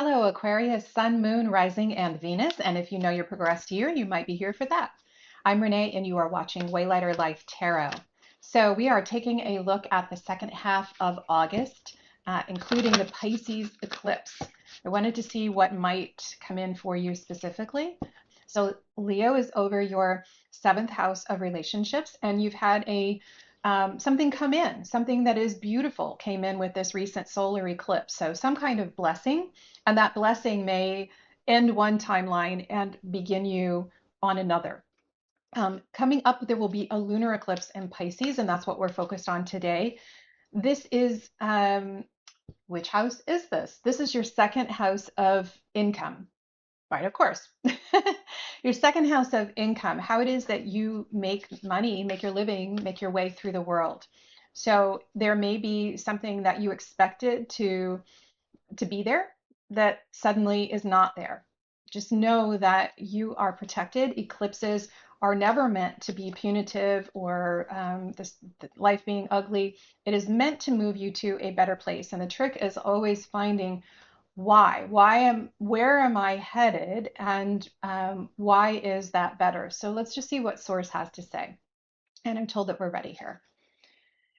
Hello, Aquarius, Sun, Moon, Rising, and Venus. And if you know your progressed year, you might be here for that. I'm Renee, and you are watching Waylighter Life Tarot. So we are taking a look at the second half of August, including the Pisces eclipse. I wanted to see what might come in for you specifically. So Leo is over your seventh house of relationships, and you've had a something come in, something that is beautiful came in with this recent solar eclipse. So some kind of blessing, and that blessing may end one timeline and begin you on another. Coming up, there will be a lunar eclipse in Pisces, and that's what we're focused on today. This is, which house is this? This is your second house of income. Right, of course. Your second house of income, how it is that you make money, make your living, make your way through the world. So there may be something that you expected to be there that suddenly is not there. Just know that you are protected. Eclipses are never meant to be punitive or life being ugly. It is meant to move you to a better place. And the trick is always finding where am I headed, and why is that better? So let's just see what Source has to say. And I'm told that we're ready here.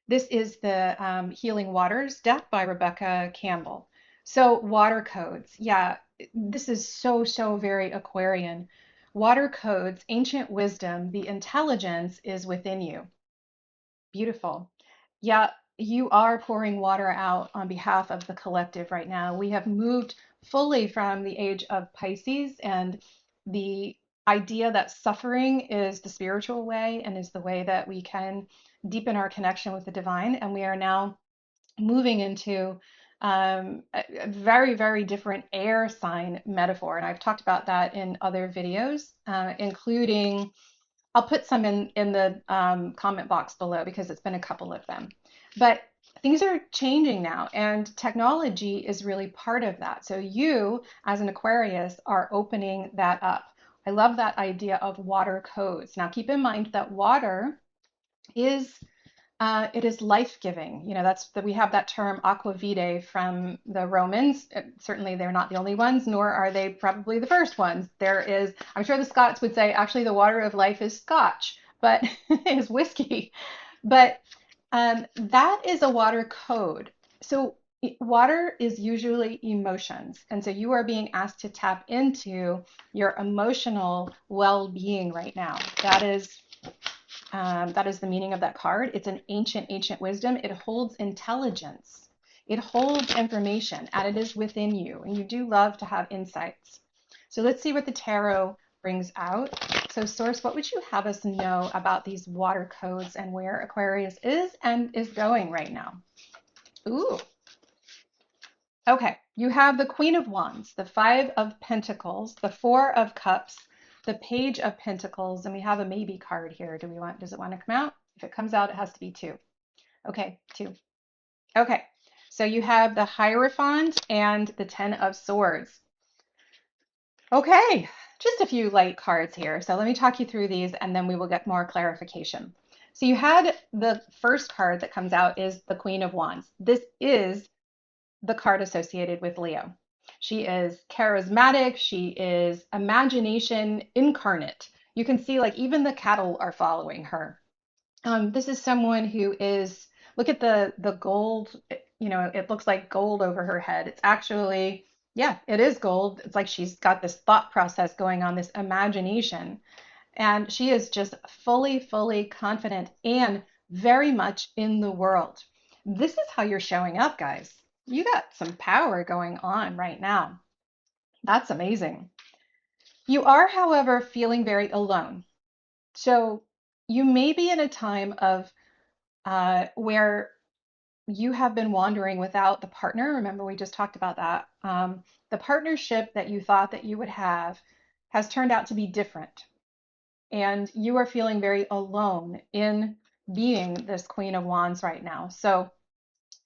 This is the Healing Waters deck by Rebecca Campbell. So water codes, yeah, this is so very Aquarian. Water codes, ancient wisdom, the intelligence is within you. Beautiful. Yeah, you are pouring water out on behalf of the collective right now. We have moved fully from the age of Pisces and the idea that suffering is the spiritual way and is the way that we can deepen our connection with the divine. And we are now moving into a very different air sign metaphor. And I've talked about that in other videos, including I'll put some in the comment box below because it's been a couple of them. But things are changing now, and technology is really part of that. So you, as an Aquarius, are opening that up. I love that idea of water codes. Now, keep in mind that water is it is life-giving. You know, that's that we have that term aqua vitae from the Romans. Certainly, they're not the only ones, nor are they probably the first ones. There is, I'm sure the Scots would say, actually, the water of life is Scotch, but is whiskey. But that is a water code. So water is usually emotions, and so you are being asked to tap into your emotional well-being right now. That is the meaning of that card. It's an ancient wisdom. It holds intelligence. It holds information, and it is within you. And you do love to have insights. So let's see what the tarot brings out. So Source, what would you have us know about these water codes and where Aquarius is and is going right now? Ooh. Okay, you have the Queen of Wands, the Five of Pentacles, the Four of Cups, the Page of Pentacles, and we have a maybe card here. Does it want to come out? If it comes out, it has to be two. Okay, two. Okay, so you have the Hierophant and the Ten of Swords. Okay, just a few light cards here. So let me talk you through these and then we will get more clarification. So you had the first card that comes out is the Queen of Wands. This is the card associated with Leo. She is charismatic. She is imagination incarnate. You can see like even the cattle are following her. This is someone who is, look at the gold, you know, it looks like gold over her head. It's actually, yeah, it is gold. It's like she's got this thought process going on, this imagination. And she is just fully confident and very much in the world. This is how you're showing up, guys. You got some power going on right now. That's amazing. You are, however, feeling very alone. So you may be in a time of where you have been wandering without the partner. Remember, we just talked about that. The partnership that you thought that you would have has turned out to be different. And you are feeling very alone in being this Queen of Wands right now. So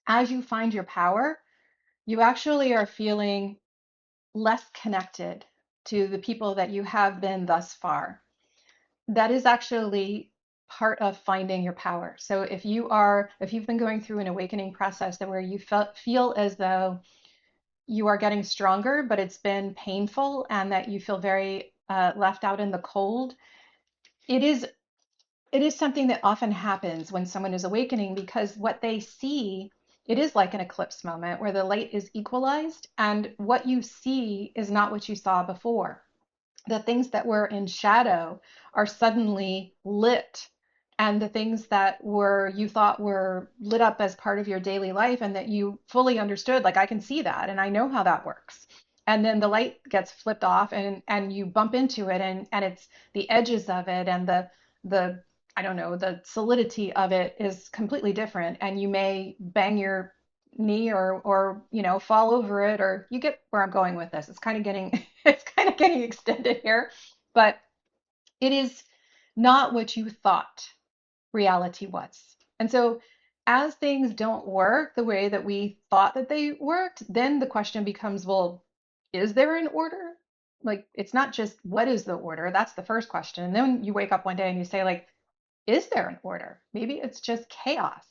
as you find your power, you actually are feeling less connected to the people that you have been thus far. That is actually part of finding your power. So if you've been going through an awakening process that where you feel as though you are getting stronger, but it's been painful and that you feel very left out in the cold. It is it is something that often happens when someone is awakening because what they see, it is like an eclipse moment where the light is equalized and what you see is not what you saw before. The things that were in shadow are suddenly lit, and the things that were you thought were lit up as part of your daily life and that you fully understood, like I can see that and I know how that works, and then the light gets flipped off and you bump into it, and it's the edges of it and the I don't know, the solidity of it is completely different, and you may bang your knee or fall over it, or you get where I'm going with this. It's kind of getting it's kind of getting extended here, but it is not what you thought reality was. And so as things don't work the way that we thought that they worked, then the question becomes, well, is there an order? Like, it's not just what is the order? That's the first question. And then you wake up one day and you say, like, is there an order? Maybe it's just chaos.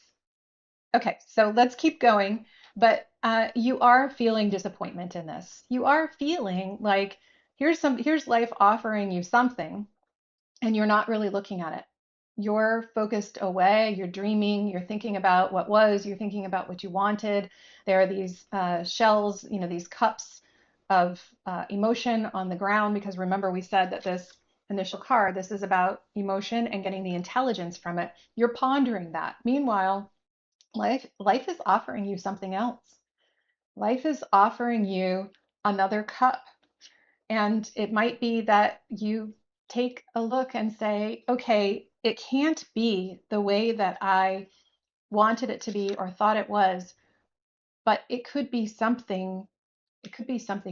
Okay, so let's keep going. But you are feeling disappointment in this. You are feeling like here's life offering you something, and you're not really looking at it. You're focused away, you're dreaming, you're thinking about what was, you're thinking about what you wanted. There are these shells, these cups of emotion on the ground, because remember, we said that this initial card, this is about emotion and getting the intelligence from it. You're pondering that. Meanwhile, life is offering you something else. Life is offering you another cup, and it might be that you take a look and say, okay, it can't be the way that I wanted it to be or thought it was, but it could be something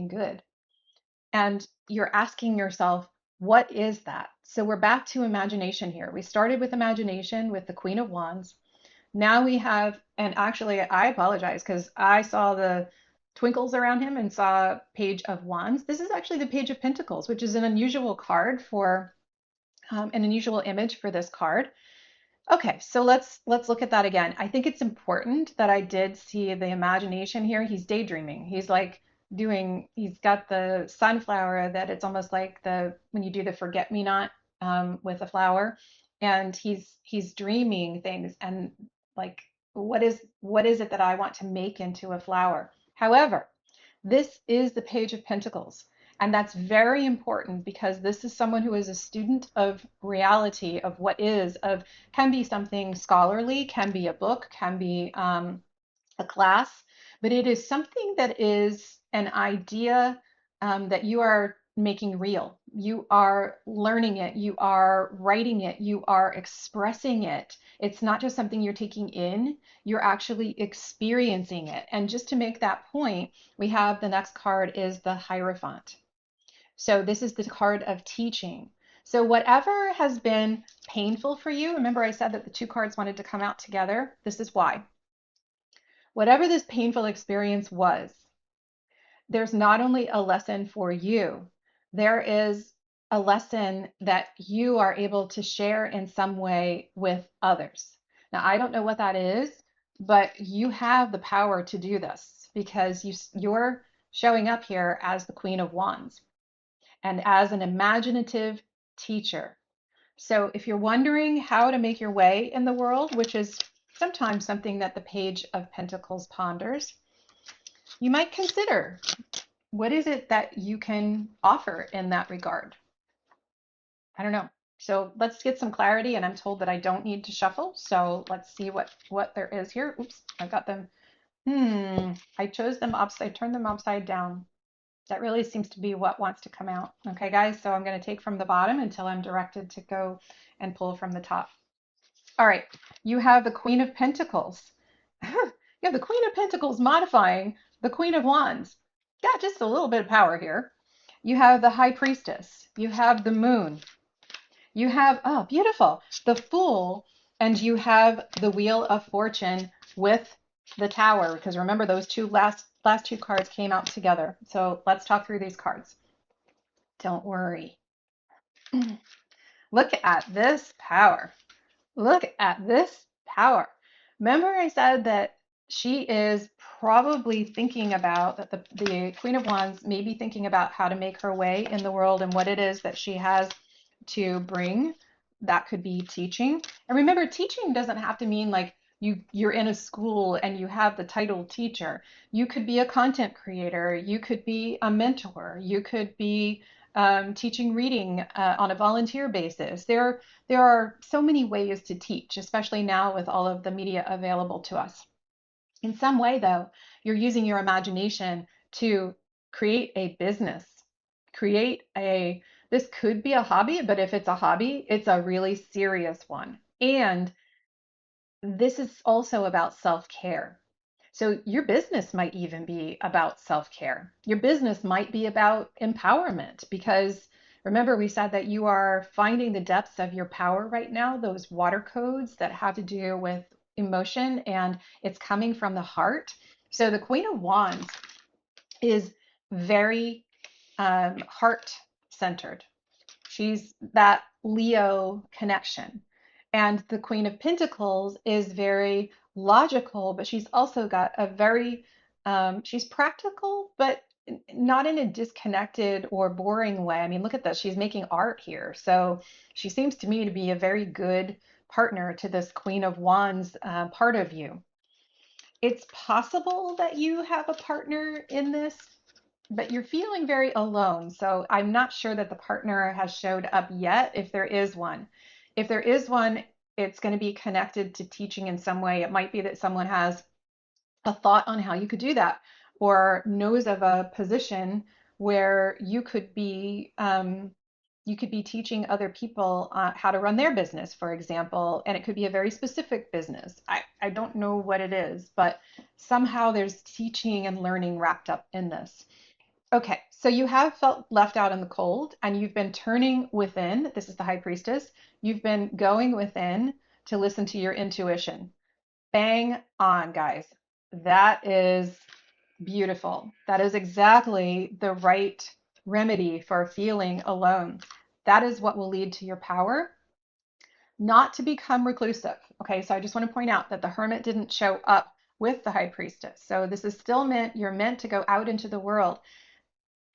good. And you're asking yourself, what is that? So we're back to imagination here. We started with imagination with the Queen of Wands. Now we have, and actually, I apologize because I saw the twinkles around him and saw Page of Wands. This is actually the Page of Pentacles, which is an unusual card for an unusual image for this card. Okay, so let's look at that again. I think it's important that I did see the imagination here. He's daydreaming. He's like he's got the sunflower that it's almost like the when you do the forget me not with a flower, and he's dreaming things and like what is it that I want to make into a flower? However, this is the Page of Pentacles. And that's very important because this is someone who is a student of reality, of what is, of can be something scholarly, can be a book, can be a class, but it is something that is an idea that you are making real. You are learning it, you are writing it, you are expressing it. It's not just something you're taking in, you're actually experiencing it. And just to make that point, we have the next card is the Hierophant. So this is the card of teaching. So whatever has been painful for you, remember I said that the two cards wanted to come out together. This is why. Whatever this painful experience was, there's not only a lesson for you, there is a lesson that you are able to share in some way with others. Now, I don't know what that is, but you have the power to do this because you're showing up here as the Queen of Wands and as an imaginative teacher. So if you're wondering how to make your way in the world, which is sometimes something that the Page of Pentacles ponders, you might consider what is it that you can offer in that regard? I don't know. So let's get some clarity, and I'm told that I don't need to shuffle. So let's see what there is here. Oops, I've got them. I chose them upside, I turned them upside down. That really seems to be what wants to come out. Okay, guys, so I'm going to take from the bottom until I'm directed to go and pull from the top. All right, you have the Queen of Pentacles. You have the Queen of Pentacles modifying the Queen of Wands. Got just a little bit of power here. You have the High Priestess. You have the Moon. You have, oh, beautiful, the Fool. And you have the Wheel of Fortune with the Tower, because remember those two last two cards came out together. So let's talk through these cards. Don't worry. Look at this power. Look at this power. Remember I said that She is probably thinking about that the Queen of Wands may be thinking about how to make her way in the world and what it is that she has to bring. That could be teaching. And remember, teaching doesn't have to mean like you're in a school and you have the title teacher. You could be a content creator. You could be a mentor. You could be teaching reading on a volunteer basis. There are so many ways to teach, especially now with all of the media available to us. In some way, though, you're using your imagination to create a business, create a, this could be a hobby, but if it's a hobby, it's a really serious one. And this is also about self care. So your business might even be about self care. Your business might be about empowerment because remember, we said that you are finding the depths of your power right now, those water codes that have to do with emotion, and it's coming from the heart. So the Queen of Wands is very heart centered. She's that Leo connection. And the Queen of Pentacles is very logical, but she's also got a very, she's practical, but not in a disconnected or boring way. I mean, look at this. She's making art here. So she seems to me to be a very good partner to this Queen of Wands part of you. It's possible that you have a partner in this, but you're feeling very alone. So I'm not sure that the partner has showed up yet, if there is one. If there is one, it's going to be connected to teaching in some way. It might be that someone has a thought on how you could do that or knows of a position where you could be teaching other people how to run their business, for example, and it could be a very specific business. I don't know what it is, but somehow there's teaching and learning wrapped up in this. Okay, so you have felt left out in the cold and you've been turning within. This is the High Priestess. You've been going within to listen to your intuition. Bang on, guys. That is beautiful. That is exactly the right remedy for feeling alone. That is what will lead to your power, not to become reclusive. Okay, so I just want to point out that the Hermit didn't show up with the High Priestess. So this is still meant, you're meant to go out into the world.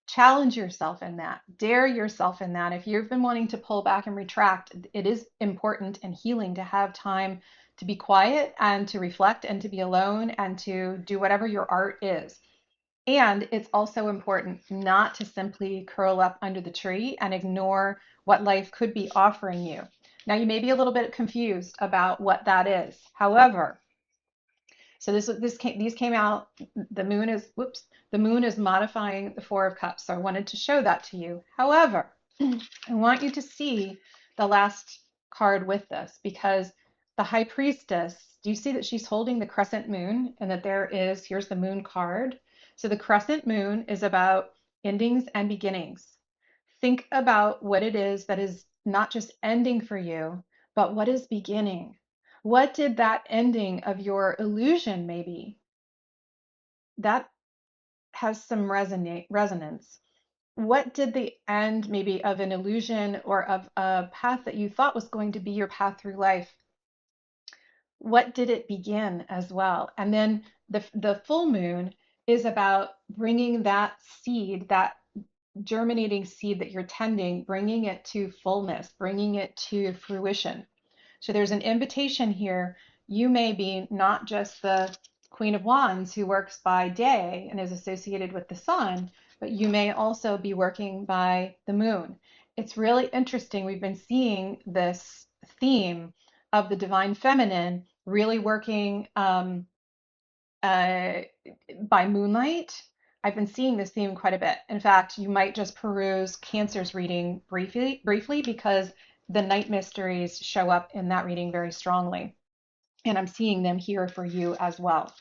Challenge yourself in that, dare yourself in that. If you've been wanting to pull back and retract, it is important and healing to have time to be quiet and to reflect and to be alone and to do whatever your art is. And it's also important not to simply curl up under the tree and ignore what life could be offering you. Now, you may be a little bit confused about what that is. However, so these came out. The moon is whoops. The moon is modifying the Four of Cups. So I wanted to show that to you. However, I want you to see the last card with this because the High Priestess. Do you see that she's holding the crescent moon and that here's the moon card. So the crescent moon is about endings and beginnings. Think about what it is that is not just ending for you, but what is beginning. What did that ending of your illusion maybe? That has some resonance. What did the end maybe of an illusion or of a path that you thought was going to be your path through life? What did it begin as well? And then the full moon is about bringing that seed, that germinating seed that you're tending, bringing it to fullness, bringing it to fruition. So there's an invitation here. You may be not just the Queen of Wands who works by day and is associated with the sun, but you may also be working by the moon. It's really interesting. We've been seeing this theme of the divine feminine really working uh, by moonlight. I've been seeing this theme quite a bit. In fact, you might just peruse Cancer's reading briefly because the night mysteries show up in that reading very strongly. And I'm seeing them here for you as well.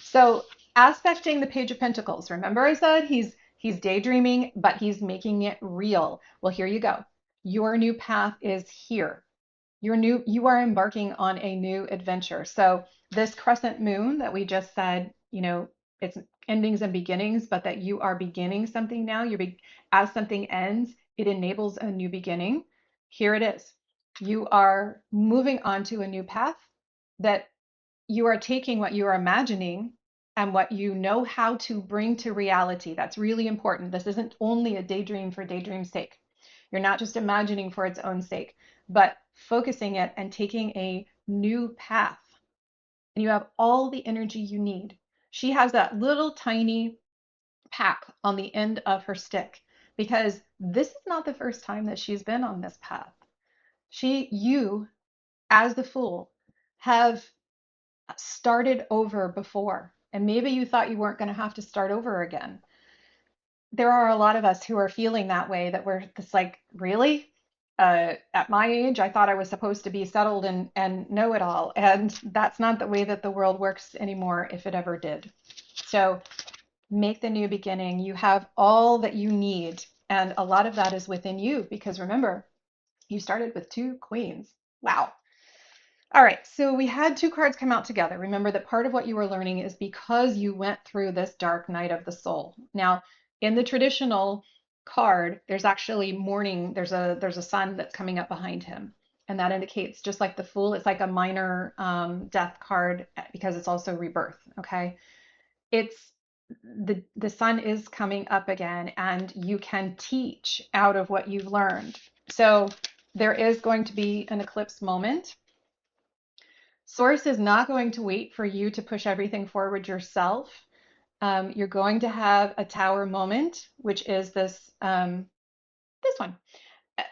So aspecting the Page of Pentacles. Remember I said he's daydreaming, but he's making it real. Well, here you go. Your new path is here. You are embarking on a new adventure. So this crescent moon that we just said, it's endings and beginnings, but that you are beginning something now. As something ends, it enables a new beginning. Here it is. You are moving on to a new path that you are taking what you are imagining and what you know how to bring to reality. That's really important. This isn't only a daydream for daydream's sake. You're not just imagining for its own sake, but focusing it and taking a new path. And you have all the energy you need. She has that little tiny pack on the end of her stick because this is not the first time that she's been on this path. You, as the fool, have started over before. And maybe you thought you weren't going to have to start over again. There are a lot of us who are feeling that way, that we're just like, really? At my age, I thought I was supposed to be settled and know it all. And that's not the way that the world works anymore, if it ever did. So make the new beginning. You have all that you need. And a lot of that is within you because remember, you started with 2 queens. Wow. All right, so we had 2 cards come out together. Remember that part of what you were learning is because you went through this dark night of the soul. Now, in the traditional card, there's actually morning, there's a sun that's coming up behind him. And that indicates, just like the Fool, it's like a minor death card because it's also rebirth, okay? It's the sun is coming up again and you can teach out of what you've learned. So there is going to be an eclipse moment. Source is not going to wait for you to push everything forward yourself. You're going to have a tower moment, which is this one.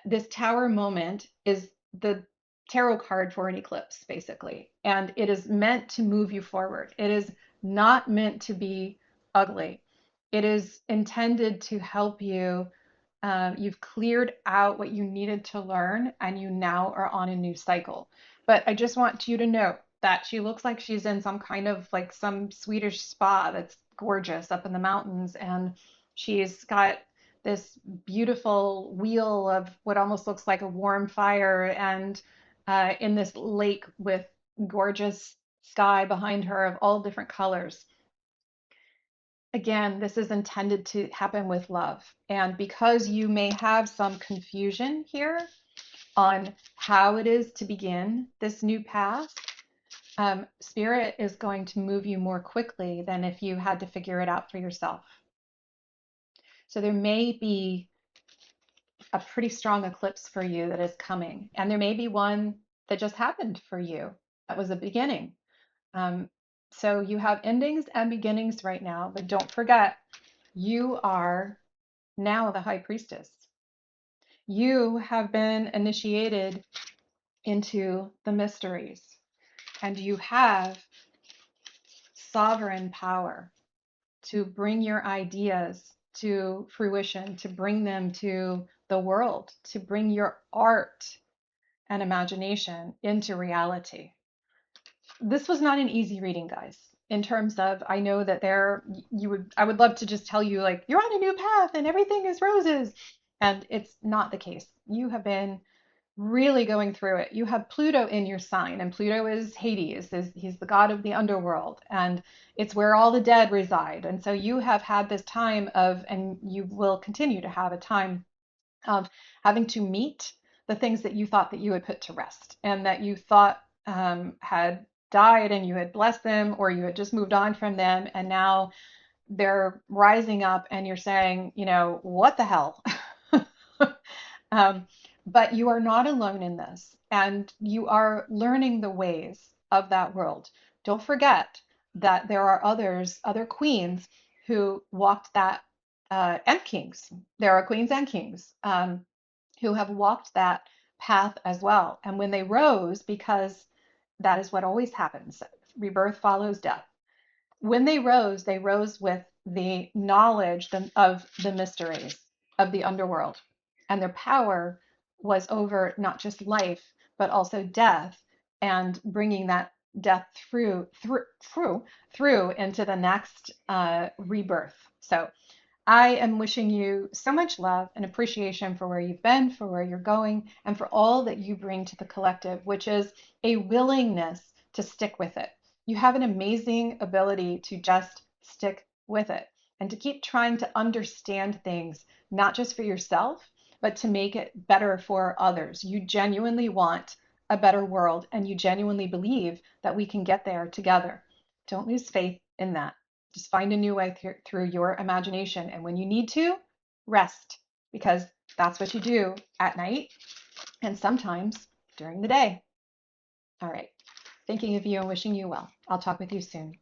This tower moment is the tarot card for an eclipse, basically, and it is meant to move you forward. It is not meant to be ugly. It is intended to help you. You've cleared out what you needed to learn, and you now are on a new cycle. But I just want you to know that she looks like she's in some kind of like some Swedish spa that's gorgeous up in the mountains, and she's got this beautiful wheel of what almost looks like a warm fire, and in this lake with gorgeous sky behind her of all different colors. Again, this is intended to happen with love. And because you may have some confusion here on how it is to begin this new path, Spirit is going to move you more quickly than if you had to figure it out for yourself. So there may be a pretty strong eclipse for you that is coming, and there may be one that just happened for you. That was a beginning. So you have endings and beginnings right now, but don't forget, you are now the High Priestess. You have been initiated into the mysteries, and you have sovereign power to bring your ideas to fruition, to bring them to the world, to bring your art and imagination into reality. This was not an easy reading, guys. In terms of, I know that I would love to just tell you, like, you're on a new path and everything is roses. And it's not the case. You have been really going through it. You have Pluto in your sign, and Pluto is Hades. He's the god of the underworld, and it's where all the dead reside. And so you have had this time of, and you will continue to have a time of having to meet the things that you thought that you had put to rest and that you thought had died and you had blessed them or you had just moved on from them, and now they're rising up and you're saying, what the hell? But you are not alone in this, and you are learning the ways of that world. Don't forget that there are other queens who walked that, and kings. There are queens and kings who have walked that path as well. And when they rose, because that is what always happens, rebirth follows death. When they rose with the knowledge of the mysteries of the underworld, and their power was over not just life, but also death, and bringing that death through into the next rebirth. So I am wishing you so much love and appreciation for where you've been, for where you're going, and for all that you bring to the collective, which is a willingness to stick with it. You have an amazing ability to just stick with it and to keep trying to understand things, not just for yourself, but to make it better for others. You genuinely want a better world and you genuinely believe that we can get there together, don't lose faith in that. Just find a new way through your imagination. And when you need to, rest, because that's what you do at night and sometimes during the day. All right. Thinking of you and wishing you well. I'll talk with you soon.